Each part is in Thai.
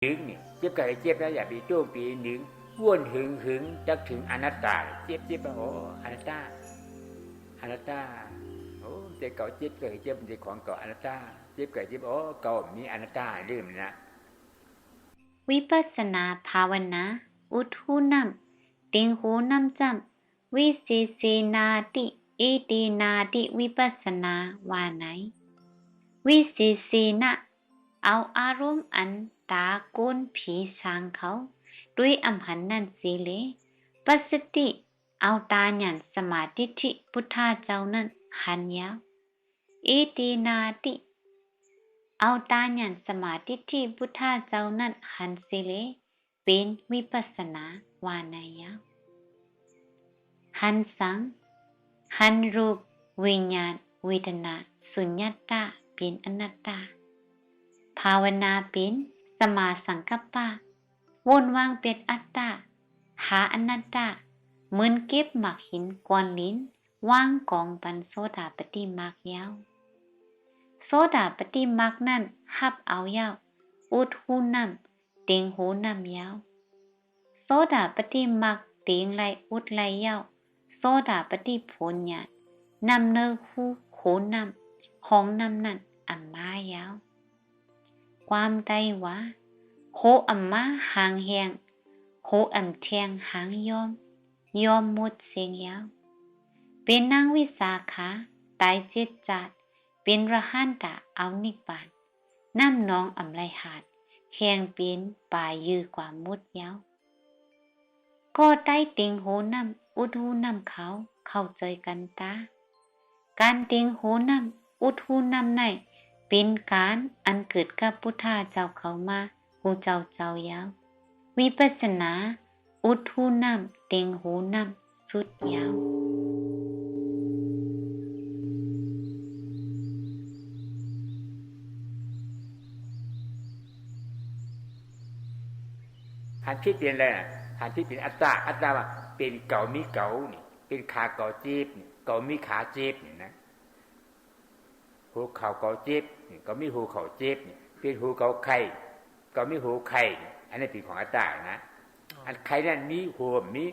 หึงนี่เจ็บก็ให้เจ็บนะอย่าไปโจมตีหนึ่งว่นหึงจักถึงอนัตตาเจ็บโอ้อนัตตาโอ้แต่เก่าเจ็บก็ให้เจ็บเป็นของเก่าอนัตตาเจ็บก็เจ็บโอ้เก่ามีอนัตตาลืมนะวิปัสสนาภาวนาอุทุนัมติงโหนัมจัมวิสีสีนาติเอตินาติวิปัสสนาวาไหนวิสีสีนะเอาอารมณ์อันตาโกนผีสางเขาด้วยอำหันนั่นสิเลปัสสติเอาตาหยันสมาธิทิพุทธาเจ้านั้นหันยาวเอตินาติเอาตาหยันสมาธิที่พุทธาเจ้านั้นหันสิเลเป็นวิปัสสนาวานายะหันสังหันรูปวิญญาณเวทนาสุญญตาเป็นอนัตตาภาวนาเป็นสมาสังกัปปะวนวางเป็นอัตตาหาอนัตตาเหมือนเก็บหมากหินก้อนลิ้นวางกองปันโสดาปฏิมากยาวโสดาปฏิมากนั่นหับเอายาวอุดหูนำเต็งหูนำยาวโสดาปฏิมากเต็งไหลอุดไหลยาวโสดาปฏิผลญาณนำเนื้อหูโขนำของนำนั่นอัมมายาวความใดว่าโคอัมมาหางแหงโคอัมแทงหางยอมหมดเสียงยาวเป็นนางวิสาขาตายเจ็ดจาดเป็นระหันตาเอานิบานน้ำน้องอำไลหาดแหงเป็นป่ายือกว่ามุดยาวก็ใต้ติงโหน้ำอุดหูน้ำเขาเข้าใจกันตาการติงโหน้ำอุดหูน้ำในเป็นการอันเกิดกับพุทธาเจ้าเขามาหูเจ้ายาววิปัสสนาอุดหูน้ำเต็งหูน้ำสุดยาวหันที่เป็นอะไรนะหันที่เป็นอัตตาว่าเป็นเก่ามีเก่านี่เป็นขาเก่าเจ็บนี่เก่ามีขาเจ็บนี่นะหูเข่าเก่าเจ็บนี่ก็มีหูเข่าเจ็บนี่เป็นหูเก่าไข่ก็มีหูไข่อันนี้เป็นของอัตตานะอันไข่นั่นมีหูมี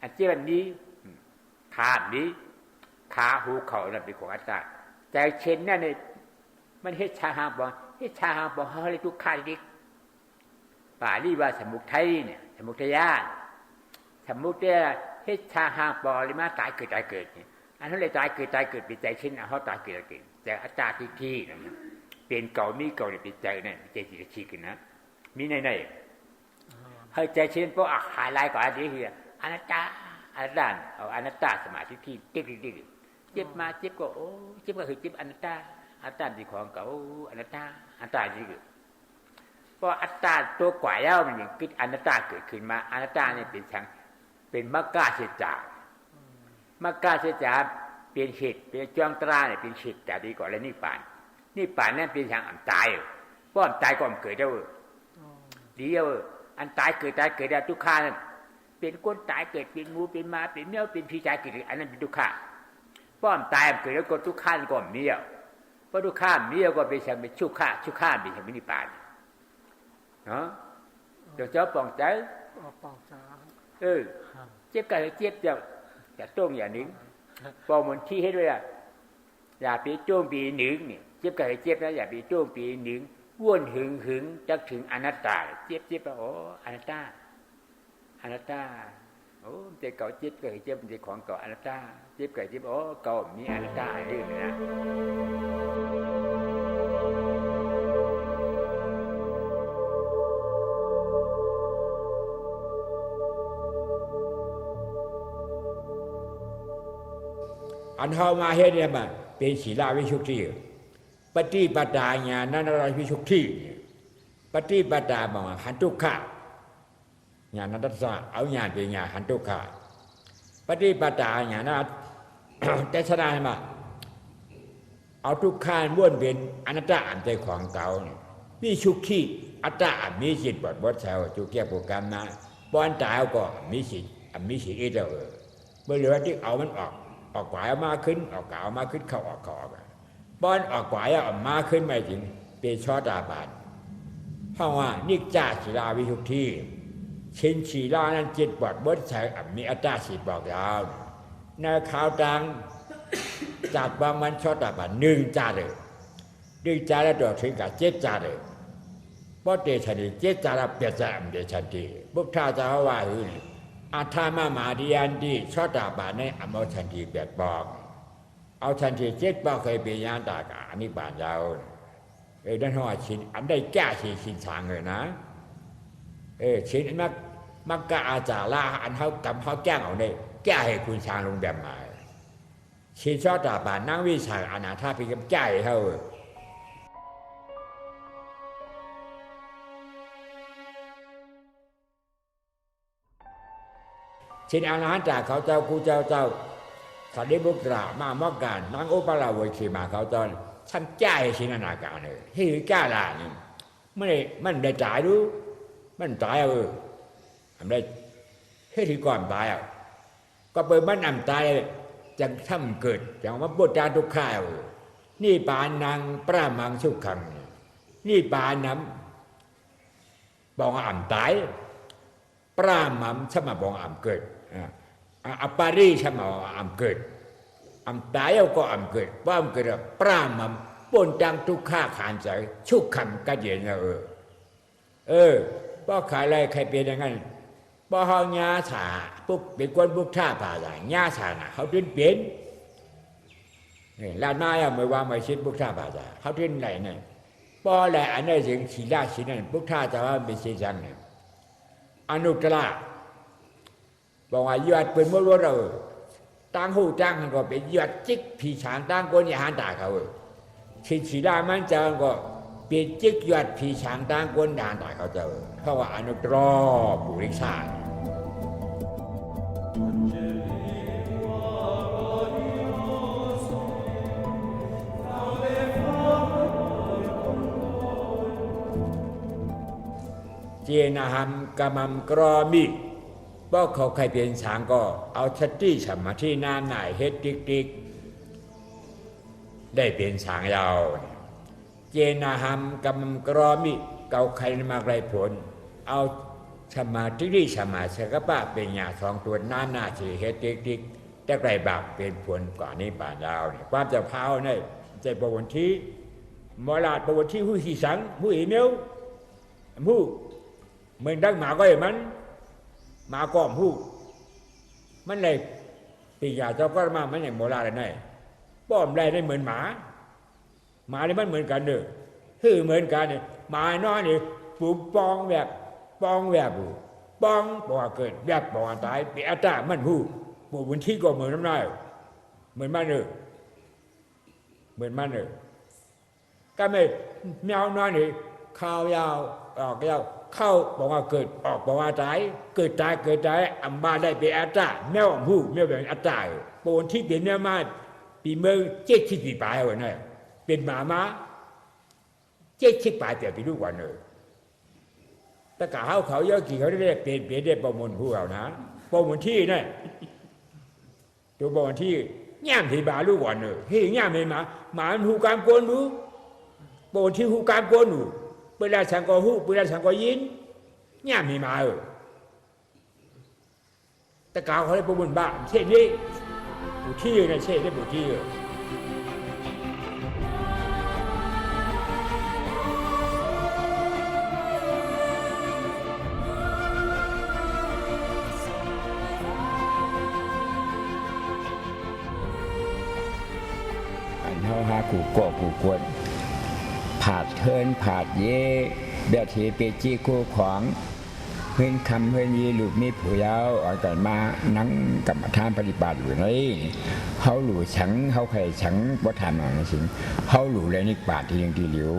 อันเจ็บนี้ขานี้ขาหูเข่านั่นเป็นของอัตตาใจเช่นนั่นเนี่ยมันเฮ็ดชาหาบ่เฮาเลยทุกข์ดิป่าลีว่าสมุทัยเนี่ยสมุทัยญาสมุทัยเฮ็ดชาหาปอลิมาตายเกิดนี่อันนั้นเลยตายเกิดเป็นใจเช่นเฮาตายเกิดแต่อัตตาที่นั่นเป็นเก่ามีเก่าเนี่ยเป็นใจนั่นใจสิขี้ขึ้นนะมีในให้ใจเช่นพวกหายลายก่อนอันนี้คืออนัตตาเอาอนัตตาสมาธิที่ติ๊กเจ็บมาเจ็บก็โอ้เจ็บก็คือเจ็บอนัตตาเป็นของเก่าอนัตตานี่คือเพราะอัตตาตัวกว่าแล้วมันยังคิดอนัตตาเกิดขึ้นมาอนัตตาเนี่ยเป็นมรรคเสจามรรคเสจาเป็นเหตุเป็นจอมตราเนี่ยเป็นเหตุแต่ดีกว่าแล้วนิพพานนั่นเป็นทางอันตายเพราะอันตายก็มันเกิดได้ดีอันตายเกิดได้ทุกข์นั่นเป็นคนตายเกิดเป็นงูเป็นม้าเป็นเมี้ยวเป็นผีชายเกิดอันนั้นเป็นทุกข์เพราะอันตายมันเกิดแล้วก็ทุกข์ก็เมี้ยวเพราะทุกข์เมี้ยวก็เป็นทางเป็นชุกข์เป็นทางนิพพานเนาะเดี๋ยวเจ้าป่องใจเจ็บกันเจ็บจะต้งอย่างหนึ่งพอมันที่ให้ด้วยอย่าไปโจมตีหนึ่งเนี่ยเจ็บกันเจ็บนะอย่าไปโจมตีหนึ่งว่นหึงจักถึงอนัตตาเจ็บโอ้อนัตตาโอ้ใจเก่าเจ็บกันเจ็บใจของเก่าอนัตตาเจ็บกันเจ็บโอ้เก่ามีอนัตตาเรื่องนะอันเฮามาเฮ็ดเนี่ยมันเป็นศีลวิสุทธิปฏิปทาญาณันตวิสุทธิปฏิปทาบอกว่าหันทุกขะญาณันตสะเอาญาณเป็นญาณหันทุกขะปฏิปทาญาณแต่ชนะมาเอาทุกขะม้วนเป็นอนัตตาอันใจของเก่ามีสุขีอัตตามีสิทธิ์บดแถวจุเกี่ยวโปรแกรมนะบอนตายก็มีสิทธิ์อีกแล้วเมื่อเหลือที่เอามันออกกว่าเอามาขึ้นออกกว่าเอามาขึ้นเข้าออกบอนออกกว่าเอามาขึ้นไม่ถึงเป็นชอตาบาน เพราะว่านิจจศีลาวิชุทธิชินศีลานั้นจิตบดบดใช้มีอัตตาสีบอกยาวในข่าวดังจากบางมันชอตบหนึ่งจาเลยดึงจาแล้วตัวถึงกับเจ็ดจาเลยเพราะเดชนีเจ็ดจาแล้วเปลี่ยนใจเดชนีบุคคลจะว่าหืนอาธามาดียันดีชอตบานในอมชันทีแบบบอกเอาชันทีเจ็ดบอกเคยเป็นยานตากาอันนี้บานยาวนั่นหัวชินอันได้แก้ชินสางเลยนะชินมักกะอาจาระอันเขากำเขาแก้งเอาเนี่ยแก้ให้คุณช้างลงแบบมาชินชอตบานนั่งวิชาอนาถาพิกแก้ให้เขาชินอาหารจากเขาเจ้ากูเจ้าสันนิบุตรมามอกกันนั่งอุปราวิชีมาเขาตอนฉันแก้ให้ชินอนาการเลยที่แก้ละนี่มันได้จ่ายรู้มันตายทำได้ที่ก่อนตายก็เปิดมันนำตายจังทำเกิดจังว่าบุตรจาทุกข้าวนี่ปานังปรามังสุขังนี่ปาน้ำบอกอ่ำตายปรามัมชมาบอกอ่ำเกิดอปารีชมาอ่ำเกิดอ่ำตายก็อ่ำเกิดว่าอ่ำเกิดปรามัมปนจังทุกข้าขานใจชุกขังกระเย็นป้อขายอะไรใครเป็นอย่างนั้นป้อเขาญาฉาปุ๊บเป็นคนบุกท่าป่าใหญ่ญาฉาน่ะเขาดิ้นเป็นนี่ลานไม้ไม่ว่าไม่ชิดบุกท่าป่าใหญ่เขาดิ้นไหนเนี่ยป้อแหละอันนี้ถึงสีราสีนั่นบุกท่าจะว่าเป็นสีจังเนี่ยอนุตตรบอกว่ายอดเป็นมรดกตั้งหูตั้งก็เป็นยอดจิกผีช้างตั้งคนอย่างหันตาเขาชินสีรามันจะก็เป็นจิกยอดผีช้างตั้งคนอย่างหันตาเขาเจอเพราะว่าอนุตตรบุริชาเจนะหัมกามัมกรอมิบอกเขาใครเป็นช้างก็เอาชัตติสมาธิน้ำหน่ายเฮ็ดติ๊กได้เป็นช้างยาวเจนะหัมกามัมกรอมิเกาใครมาไกลผลเอาสมาธิสมาสกปะเป็นยาสองตัวน้ำหน้าสีเฮ็ดติ๊กแต่ไกลบากเป็นผลกว่านี้ป่านยาวเนี่ยความจะพาวเนี่ยใจประวันที่มลาดประวันที่ผู้ขี่สังผู้อีเมลผู้mình đang mà coi mà còn hú mình này thì giờ cho có mà mấy này mồ la này bom đây đây mình mà đây mình cả được hư mình cả này mà nó này phụ bong vẹt bong bỏ กิดvẹt bỏ tái bị áp trả mình hú bộ vấn thi của mình năm nay mình mang được cái này mèo nó này khao yao cáiเข้าบอกว่าเกิดออกบอกว่าตายเกิดตายอัมบาได้เป็นอัตตาแมวหูแมวเป็นอัตตาโปนที่เป็นเนี่ยมาปีเมืองเจ็ดชิดปีปลายวันนี้เป็นหมาเจ็ดชิดปลายเปลี่ยนไปทุกวันเลยแต่กะเขาเยอะกี่เขาได้เปลี่ยนได้ประมวลผู้เขานะประมวลที่เนี่ยตัวประมวลที่ย่ามที่บาลูกวันเลยเฮ้ยย่ามไม่หมาหูการโกนรู้ประมวลที่หูการโกนรู้เวลาฉันก็หูเวลาฉันก็ยินเนี่ยมีมาแต่กาวเขาได้ประมุนบ้าเช่นนี้ผู้ที่นะเช่นนี้ผู้ที่อันเขาหาขู่ก่อขู่กวนผาดเทินผาดเย่เบียทีเปจีคู่ของเพื่อนคำเพื่อนยีหลุดมีผู้ยาวออกกันมานั่งกรรมฐานปฏิบัติอยู่นี่เขาหลู่ฉังเขาใครฉังวัฒนธรรมสิ่งเขาหลู่เลยนิบาทที่ยังดีเหลียว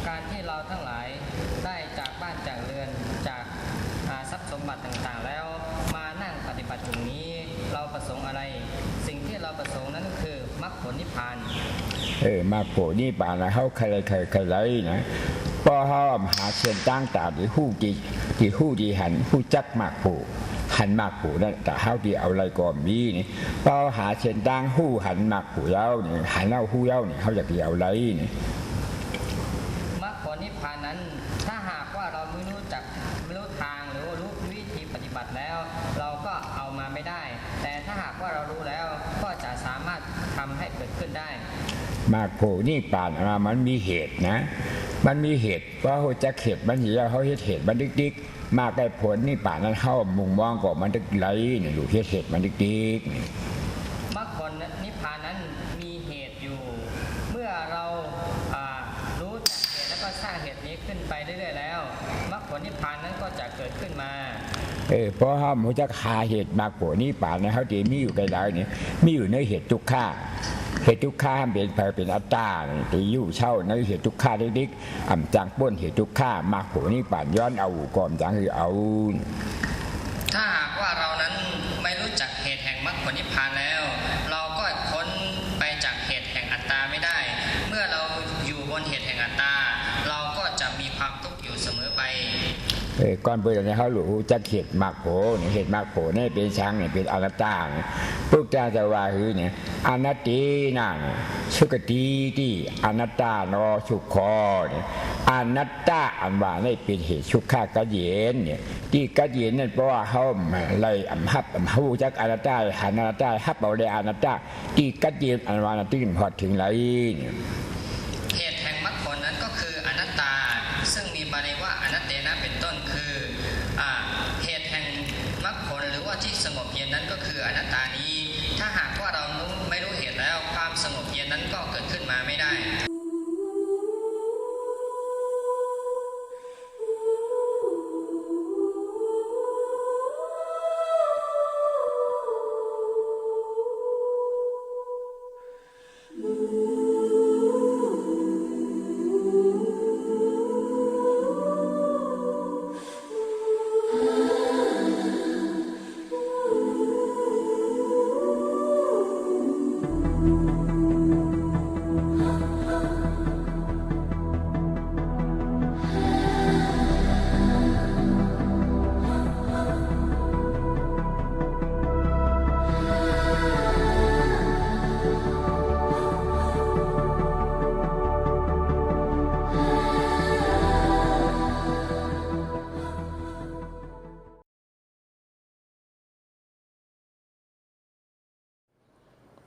การที่เราทั้งหลายได้จากบ้านจากเรือนจากทรัพย์สมบัติต่างๆแล้วมานั่งปฏิบัติตรงนี้เราประสงค์อะไรสิ่งที่เราประสงค์นั้นคือมรรคผลนิพพานมาโผล่นี่ป่านะเขาใครไรนะพอเขาหาเชิญตั้งตาที่หู้ที่หันหู้จักมากโผล่หันมากโผล่นั่นแต่เขาที่เอาอะไรก่อนมีนี่พอหาเชิญตั้งหู้หันมากโผล่เย้านี่หันเล่าหู้เย้านี่เขาอยากเอาอะไรนี่มรรคผลนิพพ ถ้าหากว่าเราไม่รู้ทางหรือว่ารู้วิธีปฏิบัติแล้วเราก็เอามาไม่ได้แต่ถ้าหากว่าเรารู้แล้วก็จะสามารถทำให้เกิดขึ้นได้มากโผนี่ป่านมันมีเหตุนะมันมีเหตุเพราะเขาจะเหตุมันเหี้ยเขาเหตุมันดิกๆมากได้ผลนี่ป่านนั้นเข้ามุ่งมองก่อมันดิกไหลเนี่ยดูเหตุมันดิกมรรคผลนิพพานนั้นมีเหตุอยู่เมื่อเรารู้จักเหตุแล้วก็สร้างเหตุนี้ขึ้นไปเรื่อยๆแล้วมรรคผลนิพพานนั้นก็จะเกิดขึ้นมาเพราะเขาเขาจะหาเหตุมากโผนี่ป่านนะเขาจะมีอยู่ไกลๆเนี่ยมีอยู่ในเหตุทุกข้าเหตุทุกข้าเป็นไปเป็นอัตตาตีอยู่เช่าในเหตุทุกข้าดิกๆอ่ำจังป้นเหตุทุกข้ามากโผนี่ป่านย้อนเอาก่อนจังคือเอาถ้าหากว่าเรานั้นไม่รู้จักเหตุแห่งมรรคผลนิพพานแล้วเราก็พ้นไปจากเหตุแห่งอัตตาไม่ได้เมื่อเราอยู่บนเหตุแห่งอัตตาเราก็จะมีความทุกข์อยู่เสมอไปก่อนเปิดเนี่ยเขาหลูจะเหตุมากโผเนี่ยเหตุมากโผเนี่ยเป็นช้างเนี่ยเป็นอนัตตาพวกเจ้าจะว่าคือเนี่ยอนัตตินั่งสุกติที่อนัตตาโนสุขอเนี่ยอนัตตาอันว่านี่เป็นเหตุสุขากะเย็นเนี่ยที่กะเย็นนั่นเพราะว่าเขาไล่อำฮับหูจากอนัตตาหันอนัตตาฮับเอาได้อนัตตาที่กะเย็นอันว่าที่พอถึงไรเนี่ยเหตุแห่งมรรคผลนั้นก็คืออนัตตาซึ่งมีบาลีว่าอนัตเตนะเป็นต้นคือเหตุแห่งมรรคผลหรือว่าที่สงบเย็นนั้นก็คืออนัตตานี้ถ้าหากว่าเราไม่รู้เหตุแล้วความสงบเย็นนั้นก็เกิดขึ้นมาไม่ได้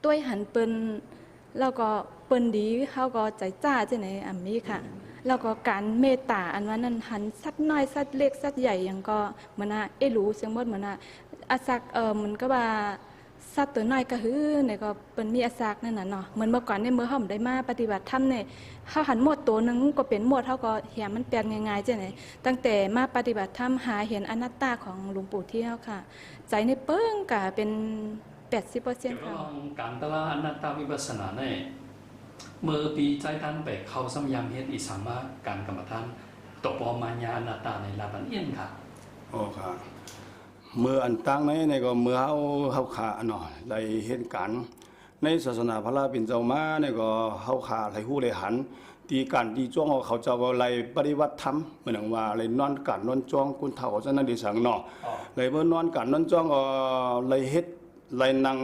ด้วยหันเปิ้นแล้วก็เปิ้นดีเขาก็ใจจ้าจังไหนอันนี้ค่ะแล้วก็การเมตตาอันว่านั้นหันสัดน้อยสัดเล็กสัดใหญ่ยังก็เหมือนรู้เสียงหมดเหมือนอาศักมันก็ว่าสัดตัวน้อยก็ฮือเนี่ยก็เปิ้นมีอาศักนั่นน่ะเนาะเหมือนเมื่อก่อนในเมื่อเฮาได้มาปฏิบัติธรรมเนี่ยเฮาหันหมดตัวนึงก็เป็นหมดเฮาก็เห็นมันแปลนง่ายๆจังไหนตั้งแต่มาปฏิบัติธรรมหาเห็นอนัตตาของหลวงปู่เที่ยวค่ะใจในเปิ้งก็เป็น80%ค่ะการตละอนัตตวิปัสสนาเนี่ยเมื่อปีใจท่านไปเข้าสัมยามเฮ็ดอิสามาการกรรมฐานตปมัญญาอนัตตาในลาบันเอียนค่ะโอ้ค่ะเมื่ออันตั้งในก็เมื่อเฮาขาเนาะได้เห็นกันในศาสนาพระราเป็นเจ้ามาเนี่ยก็เฮาขาไหลหู้ไหลหันตีการตีจ้องเขาเจ้าก็ไหลปฏิวัติธรรมเหมือนว่าไหลนอนกันนอนจ้องคุณเฒ่าจะนั่นดีสังเนาะไหลเมื่อนอนกันนอนจ้องก็ไหลเฮ็ดไหลนั่ง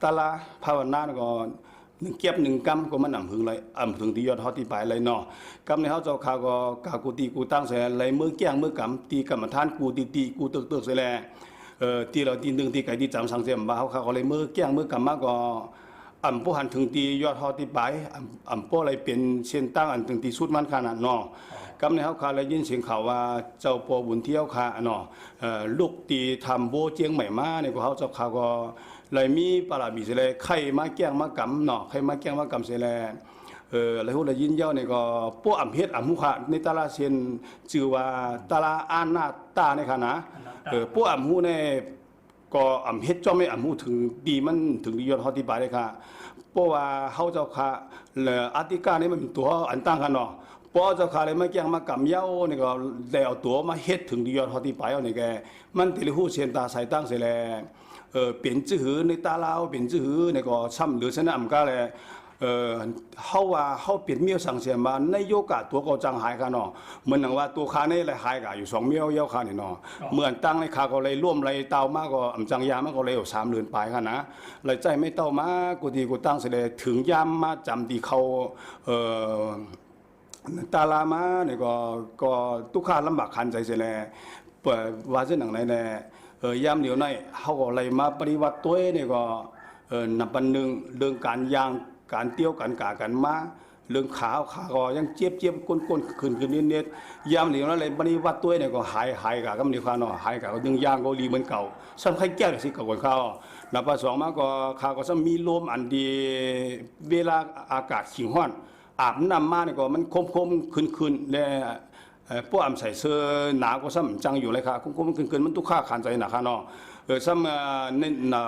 ตาลาภาวนาก็1เก็บ1กำก็มันถึงเลยถึงที่ยอดเฮาที่ปลายเลยเนาะกำในเฮาเจ้าข่าวก็กากูตีกูตั้งเสไหลมือแก้งมือกำตีกรรมฐานกูตีกูตึกๆเสแลตีเราตี1ตีไก่ที่จำสังเสมบ่าเฮาข่าวก็เลยมือแก้งมือกำมาก็ผู้หันถึงตียอดเฮาที่ปลายผู้อะไรเป็นเส้นตั้งถึงที่สุดมันขนาดเนาะกำในเฮาข่าวเลยยินเสียงข่าวว่าเจ้าปอบุญเที่ยวค่ะเนาะลูกตีทำโบเจียงใหม่มาเนี่ยก็เฮาเจ้าข่าวก็เลยมีปราบีเสเลยไข่มาแก้งมากำเนาะไข่มาแก้งมากำเสเลยแล้วฮู้ได้ยินเย้านี่ก็ปู่อำเฮ็ดอำหุขะในตาลาเซียนชื่อว่าตาลาอานาตาในค่ะนะปู่อำหุเนี่ยก็อำเฮ็ดจ้อไม่อำหุถึงดีมันถึงดียอดเฮาที่บายเลยค่ะเพราะว่าเฮาเจ้าค่ะอาติกานี่มันเป็นตัวอันตั้งกันเนาะพอเจ้าค่ะเลยมาแก้งมากำเย้านี่ก็ได้เอาตัวมาเฮ็ดถึงดียอดเฮาที่บายเอานี่แกมันติลิฮู้เซียนตาใส่ตั้งเสแลเปลี่ยนจื้อหือในตาลาวเปลี่ยนจื้อหือในก็ซ้ำหรือชนะมันก็เลยเฮาว่าเฮาเปลี่ยนเมียวสังเสียมาในโยกะตัวก็จังหายกันเนาะเหมือนว่าตัวคานี่เลยหายกะอยู่2เมียวเย้าคานี่เนาะเหมือนตั้งในคาก็เลยร่วมเลยเตามากก็จังยามมันก็เลย3เดือนปลายกันนะเลยใจไม่เตามากูดีกูตั้งเสด็จถึงยามมาจำที่เขา ตาลามาเนี่ยก็ทุกข้าลำบากขันใจเสียแลเปิดว่าเส้นหนังไหนแน่ยามเดียวในเขาก็เลยมาปฏิวัติตัวเนี่ยก็นับปันหนึ่งเรื่องการย่างการเตี้ยวกันกากันมาเรื่องขาก็ยังเจี๊ยบก้นขึ้นเน็ตยามเดียวนั้นเลยปฏิวัติตัวเนี่ยก็หายกาก็มีความหน่อหายกาก็ดึงย่างก็รีเหมือนเก่าซ้ำใครแก้สิกับคนเขานับปันสองมาก็ขาก็ซ้ำมีลมอันดีเวลาอากาศขิงห้อนอาบน้ำมาเนี่ยก็มันคมขึ้นและพวกใส่เสื้อหนาวก็ซ้ำจังอยู่เลยค่ะคมขึ้นมันทุกข้าขันใจหนักค่ะเนาะซ้ำใน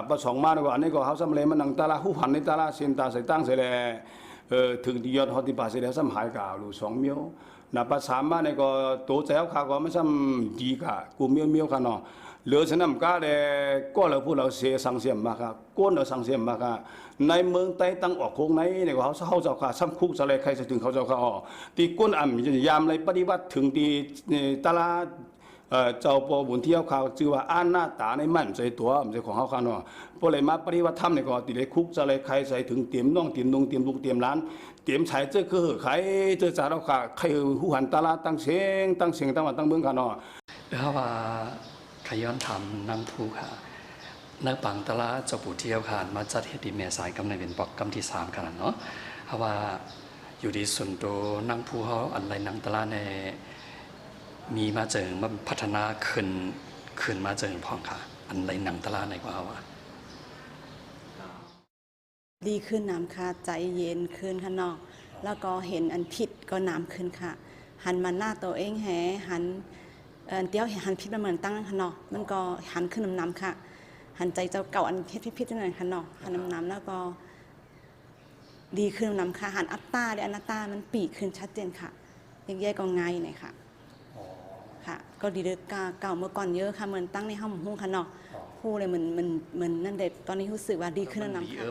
ปันสองมาเนี่ยก็อันนี้ก็เขาซ้ำเลยมันนังตาลาหูหันในตาลาเส้นตาใส่ตั้งใส่แลถึงที่ยอดฮอติปาเสด็จซ้ำหายกาลู2 เมียวนับปัน3มาเนี่ยก็โตใจเขาขาก็ไม่ซ้ำดีกะกูเมียวค่ะเนาะเหลือฉะนั้นก็เลยก็เราพูดเราเสียสังเสียมมาครับก้นเราสังเสียมมาครับในเมืองใต้ตั้งออกโค้งในเนี่ยเขาเจ้าค่ะซ้ำคุกอะไรใครจะถึงเขาเจ้าค่ะที่ก้นอ่ำยามอะไรปฏิวัติถึงที่ตลาดเจ้าปอบุญเที่ยวเขาชื่อว่าอ่านหน้าตาในมั่นใจตัวมันจะของเขาค่ะเนาะพอเลยมาปฏิวัติธรรมเนี่ยก็ติดเลยคุกอะไรใครใส่ถึงเตรียมน้องเตรียมนงเตรียมลูกเตรียมร้านเตรียมใช้เจ้าคือใครเจ้าจ่าเราค่ะใครหูหันตลาดตั้งเสียงตั้งวันตั้งเมืองค่ะเนาะเพราะว่าขย้อนทำนำผู้ค่ะในปังตลาดเจ้าปู่เที่ยวค่ะมาจัดเหตุดีเมษายกำในเป็นปอกกำที่3กันเนาะเพราะว่าอยู่ดีส่วนตัวนั่งผู้เขาอันไรนั่งตลาดในมีมาเจอมาพัฒนาขึ้นมาเจอพ่องค่ะอันไรนั่งตลาดในกว่าว่าดีขึ้นน้ำค่ะใจเย็นขึ้นค่ะเนาะแล้วก็เห็นอันผิดก็น้ำขึ้นค่ะหันมาหน้าตัวเองแหหันเดี๋ยวหันพิษมาเหมือนตั้งค่ะเนาะมันก็หันขึ้นน้ำค่ะหันใจเจ้าเก่าอันพิษนั่นแหละค่ะเนาะหันน้ำแล้วก็ดีขึ้นน้ำค่ะหันอัตตาและอนัตตามันปีขึ้นชัดเจนค่ะแยกก็ง่ายหน่อยค่ะค่ะก็ดีเลยเก่าเมื่อก่อนเยอะค่ะเหมือนตั้งในห้องหุ้งค่ะเนาะคู่เลยเหมือนนั่นเด็ดตอนนี้รู้สึกว่าดีขึ้นน้ำค่ะ